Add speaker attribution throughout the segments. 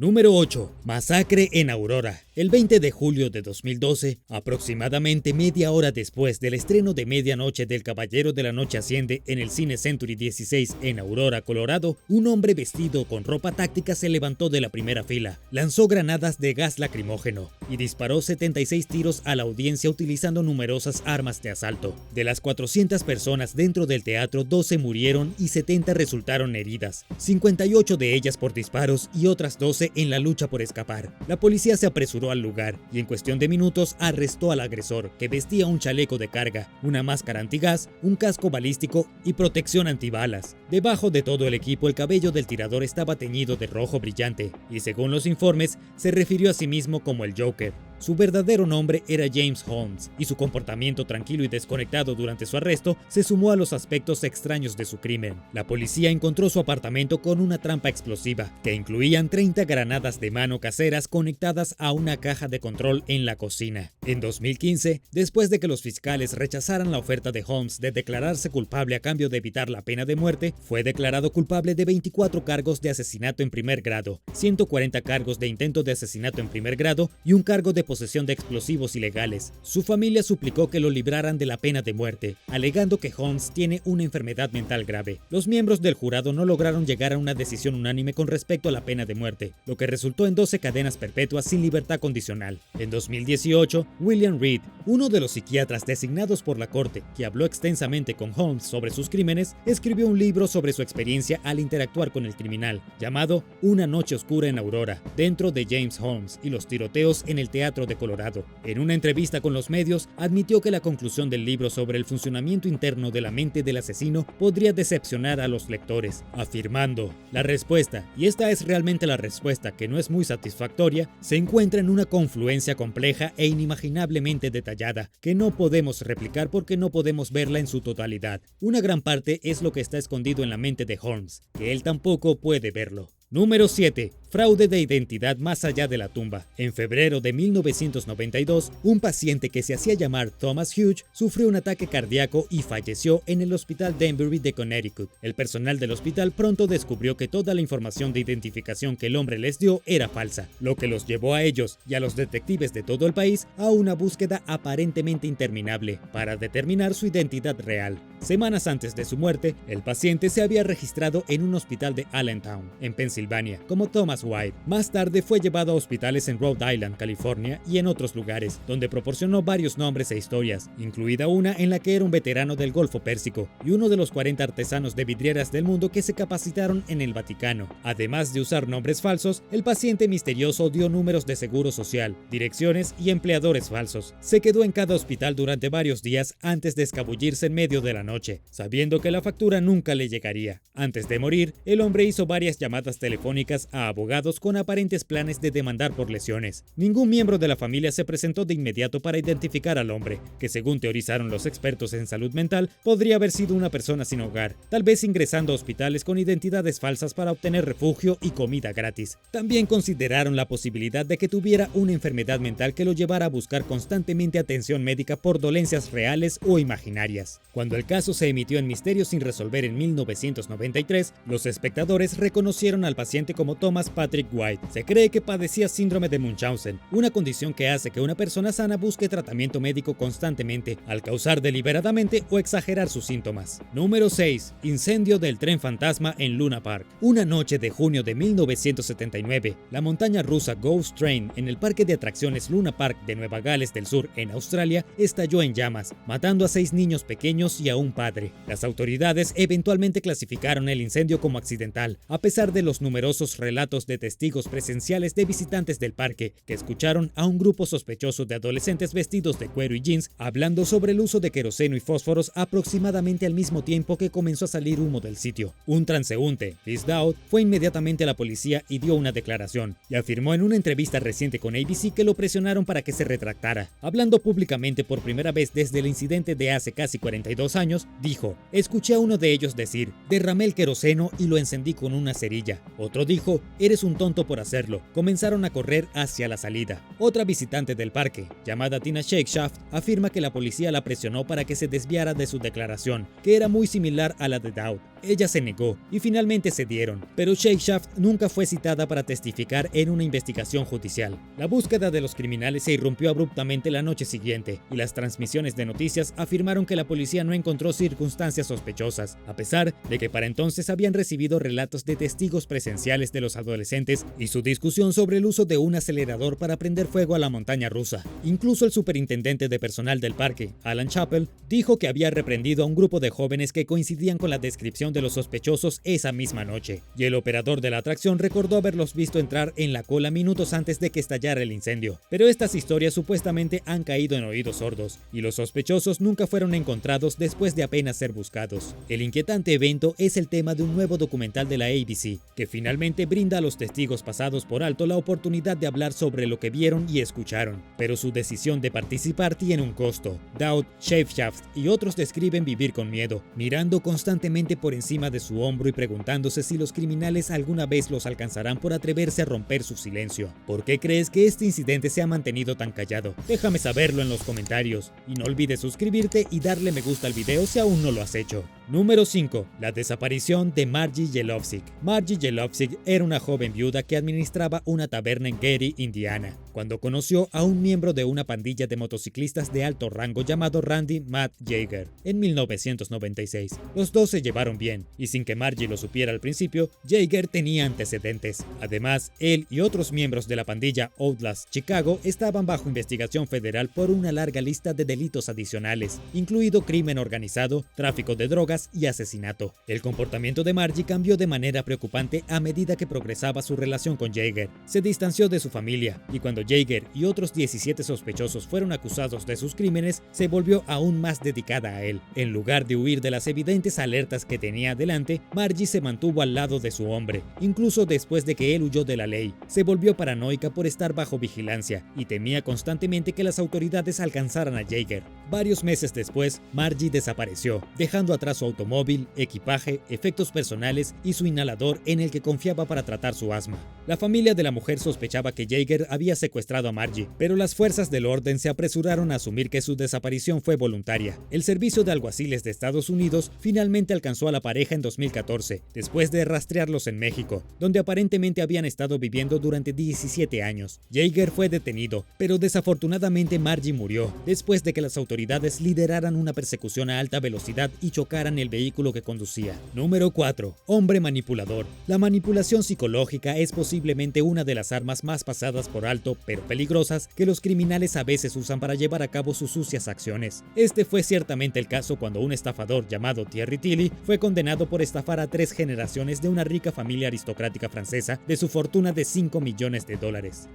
Speaker 1: Número 8. Masacre en Aurora. El 20 de julio de 2012, aproximadamente media hora después del estreno de Medianoche del Caballero de la Noche Asciende en el Cine Century 16 en Aurora, Colorado, un hombre vestido con ropa táctica se levantó de la primera fila, lanzó granadas de gas lacrimógeno y disparó 76 tiros a la audiencia utilizando numerosas armas de asalto. De las 400 personas dentro del teatro, 12 murieron y 70 resultaron heridas, 58 de ellas por disparos y otras 12 en la lucha por escapar. La policía se apresuró al lugar y en cuestión de minutos arrestó al agresor, que vestía un chaleco de carga, una máscara antigás, un casco balístico y protección antibalas. Debajo de todo el equipo, el cabello del tirador estaba teñido de rojo brillante y, según los informes, se refirió a sí mismo como el Joker. Su verdadero nombre era James Holmes, y su comportamiento tranquilo y desconectado durante su arresto se sumó a los aspectos extraños de su crimen. La policía encontró su apartamento con una trampa explosiva, que incluían 30 granadas de mano caseras conectadas a una caja de control en la cocina. En 2015, después de que los fiscales rechazaran la oferta de Holmes de declararse culpable a cambio de evitar la pena de muerte, fue declarado culpable de 24 cargos de asesinato en primer grado, 140 cargos de intento de asesinato en primer grado y un cargo de posesión de explosivos ilegales. Su familia suplicó que lo libraran de la pena de muerte, alegando que Holmes tiene una enfermedad mental grave. Los miembros del jurado no lograron llegar a una decisión unánime con respecto a la pena de muerte, lo que resultó en 12 cadenas perpetuas sin libertad condicional. En 2018, William Reed, uno de los psiquiatras designados por la corte que habló extensamente con Holmes sobre sus crímenes, escribió un libro sobre su experiencia al interactuar con el criminal, llamado Una noche oscura en Aurora, dentro de James Holmes y los tiroteos en el teatro de Colorado. En una entrevista con los medios, admitió que la conclusión del libro sobre el funcionamiento interno de la mente del asesino podría decepcionar a los lectores, afirmando: la respuesta, y esta es realmente la respuesta que no es muy satisfactoria, se encuentra en una confluencia compleja e inimaginablemente detallada, que no podemos replicar porque no podemos verla en su totalidad. Una gran parte es lo que está escondido en la mente de Holmes, que él tampoco puede verlo. Número 7. Fraude de identidad más allá de la tumba. En febrero de 1992, un paciente que se hacía llamar Thomas Hughes sufrió un ataque cardíaco y falleció en el hospital Danbury de Connecticut. El personal del hospital pronto descubrió que toda la información de identificación que el hombre les dio era falsa, lo que los llevó a ellos y a los detectives de todo el país a una búsqueda aparentemente interminable para determinar su identidad real. Semanas antes de su muerte, el paciente se había registrado en un hospital de Allentown, en Pensilvania, como Thomas White. Más tarde fue llevado a hospitales en Rhode Island, California y en otros lugares, donde proporcionó varios nombres e historias, incluida una en la que era un veterano del Golfo Pérsico y uno de los 40 artesanos de vidrieras del mundo que se capacitaron en el Vaticano. Además de usar nombres falsos, el paciente misterioso dio números de seguro social, direcciones y empleadores falsos. Se quedó en cada hospital durante varios días antes de escabullirse en medio de la noche, sabiendo que la factura nunca le llegaría. Antes de morir, el hombre hizo varias llamadas telefónicas a abogados con aparentes planes de demandar por lesiones. Ningún miembro de la familia se presentó de inmediato para identificar al hombre, que según teorizaron los expertos en salud mental, podría haber sido una persona sin hogar, tal vez ingresando a hospitales con identidades falsas para obtener refugio y comida gratis. También consideraron la posibilidad de que tuviera una enfermedad mental que lo llevara a buscar constantemente atención médica por dolencias reales o imaginarias. Cuando el caso se emitió en Misterio sin resolver en 1993, los espectadores reconocieron al paciente como Thomas Patrick White. Se cree que padecía síndrome de Munchausen, una condición que hace que una persona sana busque tratamiento médico constantemente, al causar deliberadamente o exagerar sus síntomas. Número 6. Incendio del tren fantasma en Luna Park. Una noche de junio de 1979, la montaña rusa Ghost Train en el parque de atracciones Luna Park de Nueva Gales del Sur en Australia estalló en llamas, matando a 6 niños pequeños y a un padre. Las autoridades eventualmente clasificaron el incendio como accidental, a pesar de los numerosos relatos de testigos presenciales de visitantes del parque que escucharon a un grupo sospechoso de adolescentes vestidos de cuero y jeans hablando sobre el uso de queroseno y fósforos aproximadamente al mismo tiempo que comenzó a salir humo del sitio. Un transeúnte, Liz Dowd, fue inmediatamente a la policía y dio una declaración, y afirmó en una entrevista reciente con ABC que lo presionaron para que se retractara. Hablando públicamente por primera vez desde el incidente de hace casi 42 años, dijo: escuché a uno de ellos decir, derramé el queroseno y lo encendí con una cerilla. Otro dijo, eres un tonto por hacerlo. Comenzaron a correr hacia la salida. Otra visitante del parque, llamada Tina Shakeshaft, afirma que la policía la presionó para que se desviara de su declaración, que era muy similar a la de Dowd. Ella se negó y finalmente cedieron, pero Shakeshaft nunca fue citada para testificar en una investigación judicial. La búsqueda de los criminales se irrumpió abruptamente la noche siguiente y las transmisiones de noticias afirmaron que la policía no encontró circunstancias sospechosas, a pesar de que para entonces habían recibido relatos de testigos presenciales de los adolescentes y su discusión sobre el uso de un acelerador para prender fuego a la montaña rusa. Incluso el superintendente de personal del parque, Alan Chappell, dijo que había reprendido a un grupo de jóvenes que coincidían con la descripción de los sospechosos esa misma noche, y el operador de la atracción recordó haberlos visto entrar en la cola minutos antes de que estallara el incendio. Pero estas historias supuestamente han caído en oídos sordos, y los sospechosos nunca fueron encontrados después de apenas ser buscados. El inquietante evento es el tema de un nuevo documental de la ABC, que finalmente brinda a los testigos pasados por alto la oportunidad de hablar sobre lo que vieron y escucharon, pero su decisión de participar tiene un costo. Dowd, Shakeshaft y otros describen vivir con miedo, mirando constantemente por encima de su hombro y preguntándose si los criminales alguna vez los alcanzarán por atreverse a romper su silencio. ¿Por qué crees que este incidente se ha mantenido tan callado? Déjame saberlo en los comentarios, y no olvides suscribirte y darle me gusta al video si aún no lo has hecho. Número 5. La desaparición de Margie Jelovsik. Margie Jelovsik era una joven viuda que administraba una taberna en Gary, Indiana, cuando conoció a un miembro de una pandilla de motociclistas de alto rango llamado Randy Matt Yeager en 1996. Los dos se llevaron bien, y sin que Margie lo supiera al principio, Yeager tenía antecedentes. Además, él y otros miembros de la pandilla Outlast Chicago estaban bajo investigación federal por una larga lista de delitos adicionales, incluido crimen organizado, tráfico de drogas y asesinato. El comportamiento de Margie cambió de manera preocupante a medida que progresaba su relación con Yeager. Se distanció de su familia, y cuando Yeager y otros 17 sospechosos fueron acusados de sus crímenes, se volvió aún más dedicada a él. En lugar de huir de las evidentes alertas que tenía delante, Margie se mantuvo al lado de su hombre, incluso después de que él huyó de la ley. Se volvió paranoica por estar bajo vigilancia y temía constantemente que las autoridades alcanzaran a Yeager. Varios meses después, Margie desapareció, dejando atrás su automóvil, equipaje, efectos personales y su inhalador en el que confiaba para tratar su asma. La familia de la mujer sospechaba que Yeager había secuestrado a Margie, pero las fuerzas del orden se apresuraron a asumir que su desaparición fue voluntaria. El Servicio de Alguaciles de Estados Unidos finalmente alcanzó a la pareja en 2014, después de rastrearlos en México, donde aparentemente habían estado viviendo durante 17 años. Yeager fue detenido, pero desafortunadamente Margie murió, después de que las autoridades lideraran una persecución a alta velocidad y chocaran el vehículo que conducía. Número 4. Hombre manipulador. La manipulación psicológica es posiblemente una de las armas más pasadas por alto, pero peligrosas, que los criminales a veces usan para llevar a cabo sus sucias acciones. Este fue ciertamente el caso cuando un estafador llamado Thierry Tilly fue condenado por estafar a 3 generaciones de una rica familia aristocrática francesa de su fortuna de $5 millones.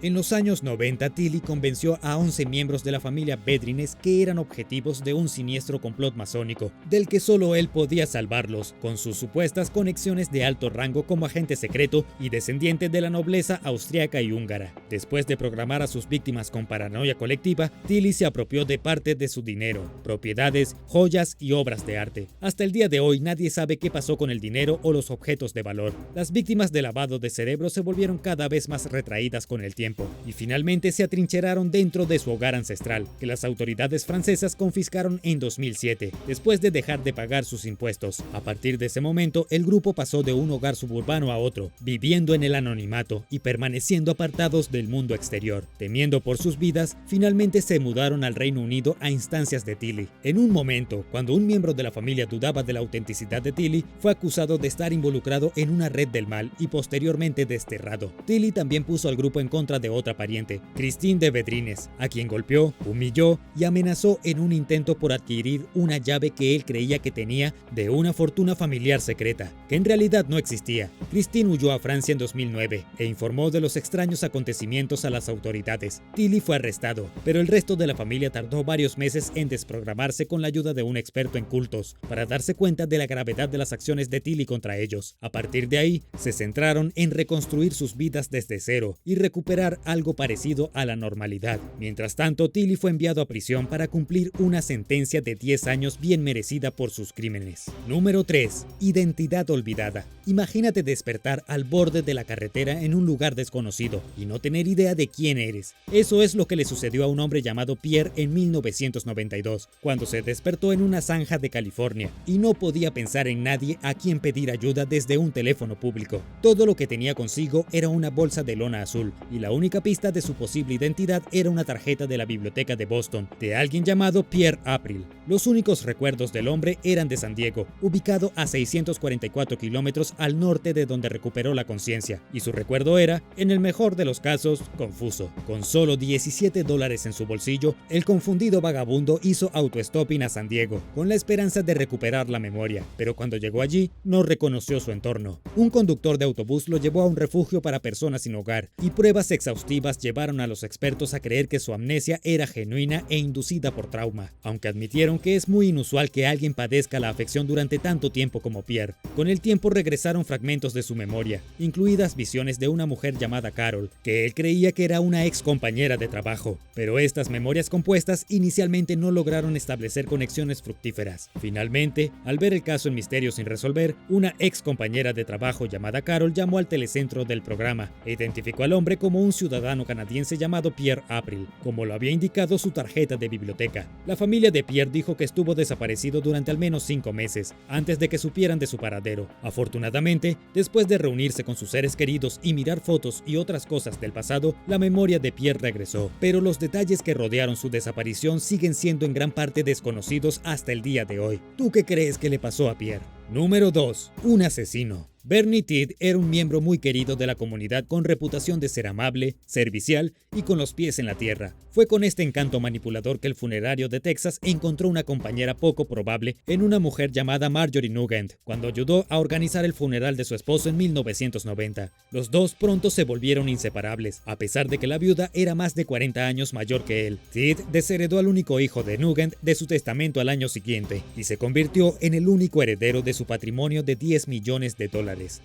Speaker 1: En los años 90, Tilly convenció a 11 miembros de la familia Bedrines que eran objetivos de un siniestro complot masónico, del que solo él podía salvarlos, con sus supuestas conexiones de alto rango como agente secreto y descendiente de la nobleza austriaca y húngara. Después de programar a sus víctimas con paranoia colectiva, Tilly se apropió de parte de su dinero, propiedades, joyas y obras de arte. Hasta el día de hoy nadie sabe qué pasó con el dinero o los objetos de valor. Las víctimas de lavado de cerebro se volvieron cada vez más retraídas con el tiempo y finalmente se atrincheraron dentro de su hogar ancestral, que las autoridades francesas confiscaron en 2007, después de dejar de pagar sus impuestos. A partir de ese momento, el grupo pasó de un hogar suburbano a otro, viviendo en el anonimato y permaneciendo apartados del mundo exterior. Temiendo por sus vidas, finalmente se mudaron al Reino Unido a instancias de Tilly. En un momento, cuando un miembro de la familia dudaba de la autenticidad de Tilly, fue acusado de estar involucrado en una red del mal y posteriormente desterrado. Tilly también puso al grupo en contra de otra pariente, Christine de Bedrines, a quien golpeó, humilló y amenazó en un intento por adquirir una llave que él creía que tenía de una fortuna familiar secreta, que en realidad no existía. Christine huyó a Francia en 2009 e informó de los extraños acontecimientos a las autoridades. Tilly fue arrestado, pero el resto de la familia tardó varios meses en desprogramarse con la ayuda de un experto en cultos para darse cuenta de la gravedad de las acciones de Tilly contra ellos. A partir de ahí, se centraron en reconstruir sus vidas desde cero y recuperar algo parecido a la normalidad. Mientras tanto, Tilly fue enviado a prisión para cumplir cumplir una sentencia de 10 años bien merecida por sus crímenes. Número 3. Identidad olvidada. Imagínate despertar al borde de la carretera en un lugar desconocido y no tener idea de quién eres. Eso es lo que le sucedió a un hombre llamado Pierre en 1992, cuando se despertó en una zanja de California y no podía pensar en nadie a quien pedir ayuda desde un teléfono público. Todo lo que tenía consigo era una bolsa de lona azul y la única pista de su posible identidad era una tarjeta de la biblioteca de Boston de alguien llamado Pierre April. Los únicos recuerdos del hombre eran de San Diego, ubicado a 644 kilómetros al norte de donde recuperó la conciencia, y su recuerdo era, en el mejor de los casos, confuso. Con solo $17 en su bolsillo, el confundido vagabundo hizo autostopping a San Diego, con la esperanza de recuperar la memoria, pero cuando llegó allí, no reconoció su entorno. Un conductor de autobús lo llevó a un refugio para personas sin hogar, y pruebas exhaustivas llevaron a los expertos a creer que su amnesia era genuina e inducida por trauma, aunque admitieron que es muy inusual que alguien padezca la afección durante tanto tiempo como Pierre. Con el tiempo regresaron fragmentos de su memoria, incluidas visiones de una mujer llamada Carol, que él creía que era una ex compañera de trabajo, pero estas memorias compuestas inicialmente no lograron establecer conexiones fructíferas. Finalmente, al ver el caso en misterio sin resolver, una ex compañera de trabajo llamada Carol llamó al telecentro del programa e identificó al hombre como un ciudadano canadiense llamado Pierre April, como lo había indicado su tarjeta de biblioteca. La familia de Pierre dijo que estuvo desaparecido durante al menos 5 meses, antes de que supieran de su paradero. Afortunadamente, después de reunirse con sus seres queridos y mirar fotos y otras cosas del pasado, la memoria de Pierre regresó, pero los detalles que rodearon su desaparición siguen siendo en gran parte desconocidos hasta el día de hoy. ¿Tú qué crees que le pasó a Pierre? Número 2. Un asesino. Bernie Tidd era un miembro muy querido de la comunidad con reputación de ser amable, servicial y con los pies en la tierra. Fue con este encanto manipulador que el funerario de Texas encontró una compañera poco probable en una mujer llamada Marjorie Nugent, cuando ayudó a organizar el funeral de su esposo en 1990. Los dos pronto se volvieron inseparables, a pesar de que la viuda era más de 40 años mayor que él. Tidd desheredó al único hijo de Nugent de su testamento al año siguiente y se convirtió en el único heredero de su patrimonio de $10 millones,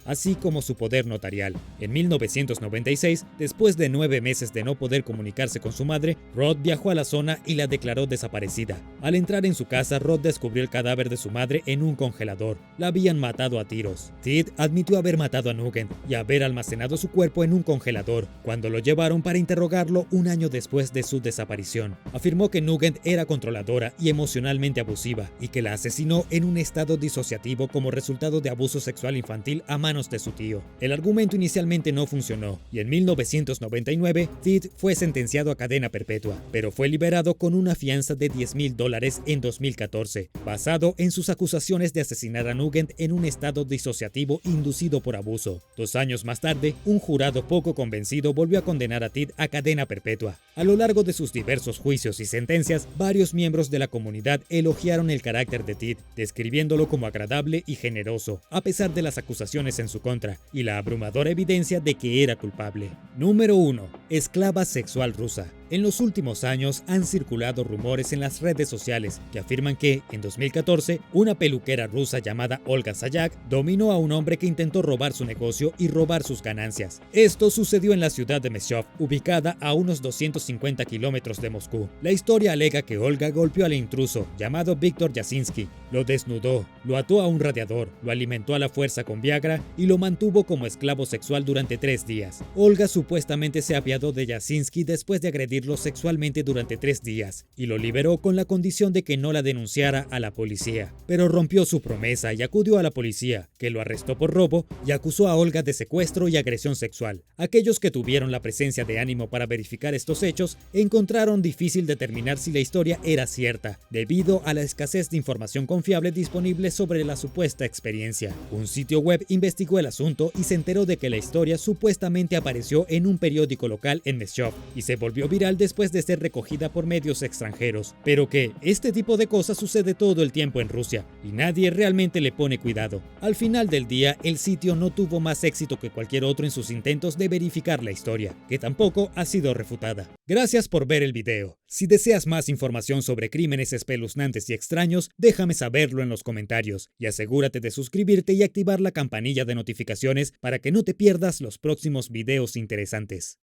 Speaker 1: así como su poder notarial. En 1996, después de 9 meses de no poder comunicarse con su madre, Rod viajó a la zona y la declaró desaparecida. Al entrar en su casa, Rod descubrió el cadáver de su madre en un congelador. La habían matado a tiros. Tidd admitió haber matado a Nugent y haber almacenado su cuerpo en un congelador, cuando lo llevaron para interrogarlo un año después de su desaparición. Afirmó que Nugent era controladora y emocionalmente abusiva, y que la asesinó en un estado disociativo como resultado de abuso sexual infantil a manos de su tío. El argumento inicialmente no funcionó, y en 1999, Tidd fue sentenciado a cadena perpetua, pero fue liberado con una fianza de $10,000 en 2014, basado en sus acusaciones de asesinar a Nugent en un estado disociativo inducido por abuso. 2 años más tarde, un jurado poco convencido volvió a condenar a Tidd a cadena perpetua. A lo largo de sus diversos juicios y sentencias, varios miembros de la comunidad elogiaron el carácter de Tidd, describiéndolo como agradable y generoso, a pesar de las acusaciones en su contra y la abrumadora evidencia de que era culpable. Número 1. Esclava sexual rusa. En los últimos años han circulado rumores en las redes sociales que afirman que, en 2014, una peluquera rusa llamada Olga Sayak dominó a un hombre que intentó robar su negocio y robar sus ganancias. Esto sucedió en la ciudad de Meshov, ubicada a unos 250 kilómetros de Moscú. La historia alega que Olga golpeó al intruso, llamado Víctor Yasinski, lo desnudó, lo ató a un radiador, lo alimentó a la fuerza con Viagra y lo mantuvo como esclavo sexual durante 3 días. Olga supuestamente se apiadó de Yasinski después de agredirlo sexualmente durante 3 días y lo liberó con la condición de que no la denunciara a la policía, pero rompió su promesa y acudió a la policía, que lo arrestó por robo y acusó a Olga de secuestro y agresión sexual. Aquellos que tuvieron la presencia de ánimo para verificar estos hechos encontraron difícil determinar si la historia era cierta, debido a la escasez de información confiable disponible sobre la supuesta experiencia. Un sitio web investigó el asunto y se enteró de que la historia supuestamente apareció en un periódico local en Meshov y se volvió viral después de ser recogida por medios extranjeros, pero que este tipo de cosas sucede todo el tiempo en Rusia y nadie realmente le pone cuidado. Al final del día, el sitio no tuvo más éxito que cualquier otro en sus intentos de verificar la historia, que tampoco ha sido refutada. Gracias por ver el video. Si deseas más información sobre crímenes espeluznantes y extraños, déjame saberlo en los comentarios y asegúrate de suscribirte y activar la campanilla de notificaciones para que no te pierdas los próximos videos interesantes.